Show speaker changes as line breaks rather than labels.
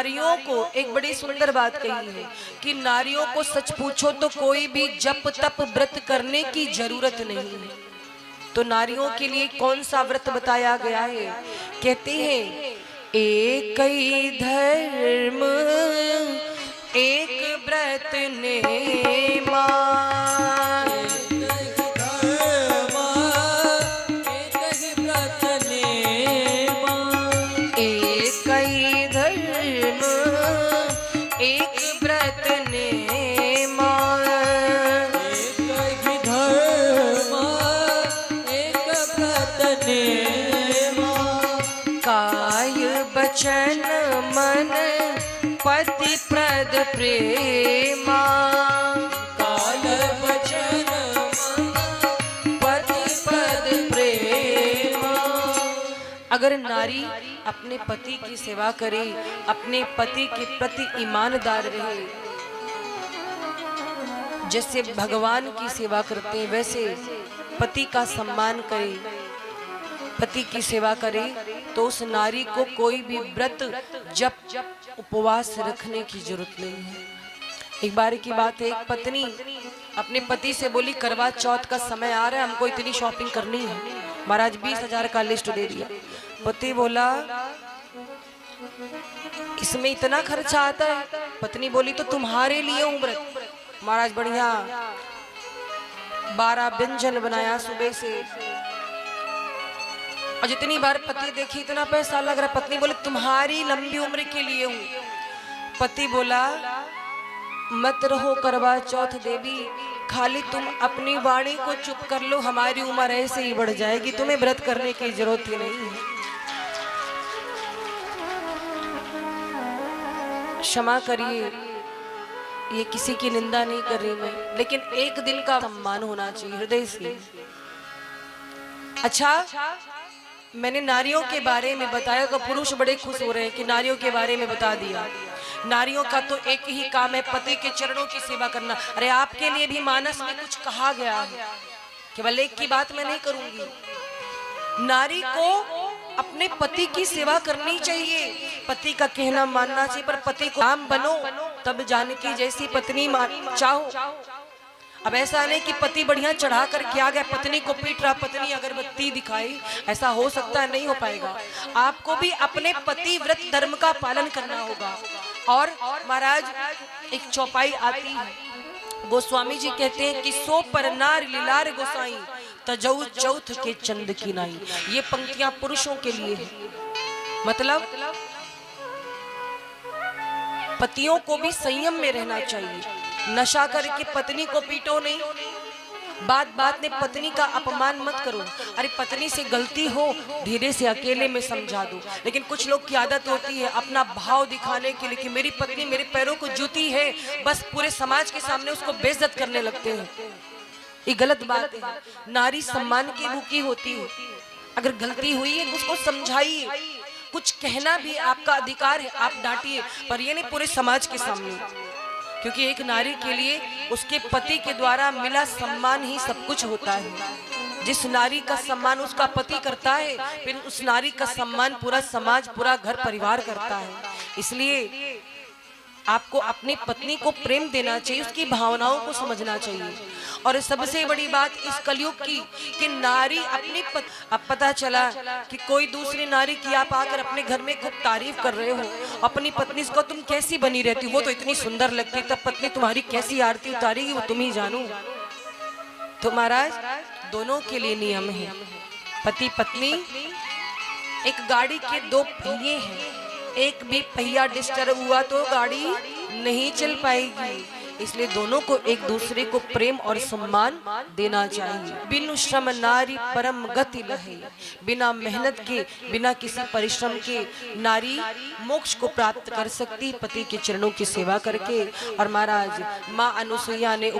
नारियों को एक बड़ी सुंदर बात कही है कि नारियों को सच पूछो तो कोई भी जप तप व्रत करने की जरूरत नहीं है। तो नारियों के लिए कौन सा व्रत बताया गया है? कहते हैं एक ही धर्म एक व्रत नेमा, वचन मन पति प्रद प्रेमा,
काल वचन मन पति प्रद प्रेमा।
अगर नारी अपने पति की सेवा करे, अपने पति के प्रति ईमानदार रहे, जैसे भगवान की सेवा करते हैं वैसे पति का सम्मान करे, पति की सेवा करे, तो उस नारी को कोई भी व्रत जप उपवास रखने की जरूरत नहीं है। एक बार की बात है, एक पत्नी अपने पति से बोली करवा चौथ का समय आ रहा है, हमको इतनी शॉपिंग करनी है। महाराज 20,000 का लिस्ट दे दिया। पति बोला इसमें इतना खर्चा आता है? पत्नी बोली तो तुम्हारे लिए हूँ व्रत। महाराज बढ़िया 12 व्यंजन बनाया सुबह से, और जितनी बार पति देखी इतना पैसा लग रहा। पत्नी बोले तुम्हारी लंबी उम्र के लिए हूँ। पति बोला मत रहो करवा चौथ देवी, खाली तुम अपनी वाणी को चुप कर लो, हमारी उम्र ऐसे ही बढ़ जाएगी, तुम्हें व्रत करने की जरूरत ही नहीं है। क्षमा करिए, ये किसी की निंदा नहीं कर रही मैं, लेकिन एक दिन का सम्मान होना चाहिए हृदय से। अच्छा, मैंने नारियों के बारे में बताया तो पुरुष बड़े खुश हो रहे हैं कि नारियों के बारे में बता दिया। नारियों का तो एक ही काम है, पति के चरणों की सेवा करना। अरे आपके लिए भी मानस में कुछ कहा गया है, केवल एक की बात मैं नहीं करूंगी। नारी को अपने पति की सेवा करनी चाहिए, पति का कहना मानना चाहिए, पर पति को राम बनो तब जानकी जैसी पत्नी चाहो। अब ऐसा नहीं कि पति बढ़िया चढ़ा कर क्या गया, पत्नी को पीट रहा, पत्नी अगरबत्ती दिखाई, ऐसा हो सकता है? नहीं हो पाएगा। आपको भी अपने पति व्रत धर्म का पालन करना होगा। और महाराज एक चौपाई आती है, गोस्वामी जी कहते हैं कि सो पर नार लीलार गोसाई तजऊ चौथ के चंद की नाई। ये पंक्तियां पुरुषों के लिए है। मतलब पतियों को भी संयम में रहना चाहिए, नशा करके पत्नी को पीटो नहीं, बात बात में पत्नी का अपमान मत करो। अरे पत्नी से गलती हो धीरे से अकेले में समझा दो, लेकिन कुछ लोग की आदत होती है अपना भाव दिखाने के लिए कि मेरी पत्नी मेरे पैरों को जूती है, बस पूरे समाज के सामने उसको बेइज्जत करने लगते हैं। ये गलत बात है। नारी सम्मान की भूखी होती है, अगर गलती हुई है उसको समझाइए, कुछ कहना भी आपका अधिकार है, आप डांटिए, पर ये नहीं पूरे समाज के सामने, क्योंकि एक नारी के लिए उसके पति के द्वारा मिला सम्मान ही सब कुछ होता है। जिस नारी का सम्मान उसका पति करता है, फिर उस नारी का सम्मान पूरा समाज, पूरा घर परिवार करता है। इसलिए आपको अपनी पत्नी को प्रेम देना चाहिए, उसकी भावनाओं को समझना चाहिए। और सबसे बड़ी बात इस कलयुग की कि नारी अपनी अब पता चला कि कोई दूसरी नारी की आप आकर अपने घर में खूब तारीफ कर रहे हो, अपनी पत्नी को तुम कैसी बनी रहती हो, वो तो इतनी सुंदर लगती, तब पत्नी तुम्हारी कैसी आरती उतारेगी वो तुम ही जानो। तो महाराज दोनों के लिए नियम है, पति पत्नी। एक गाड़ी के 2 पहिए हैं, एक भी पहिया डिस्टर्ब हुआ तो गाड़ी नहीं चल पाएगी, इसलिए दोनों को एक दूसरे को प्रेम और सम्मान देना चाहिए। बिनु श्रम नारी परम गति लहे, बिना मेहनत के, बिना किसी परिश्रम के नारी मोक्ष को प्राप्त कर सकती पति के चरणों की सेवा करके। और महाराज माँ अनुसुईया ने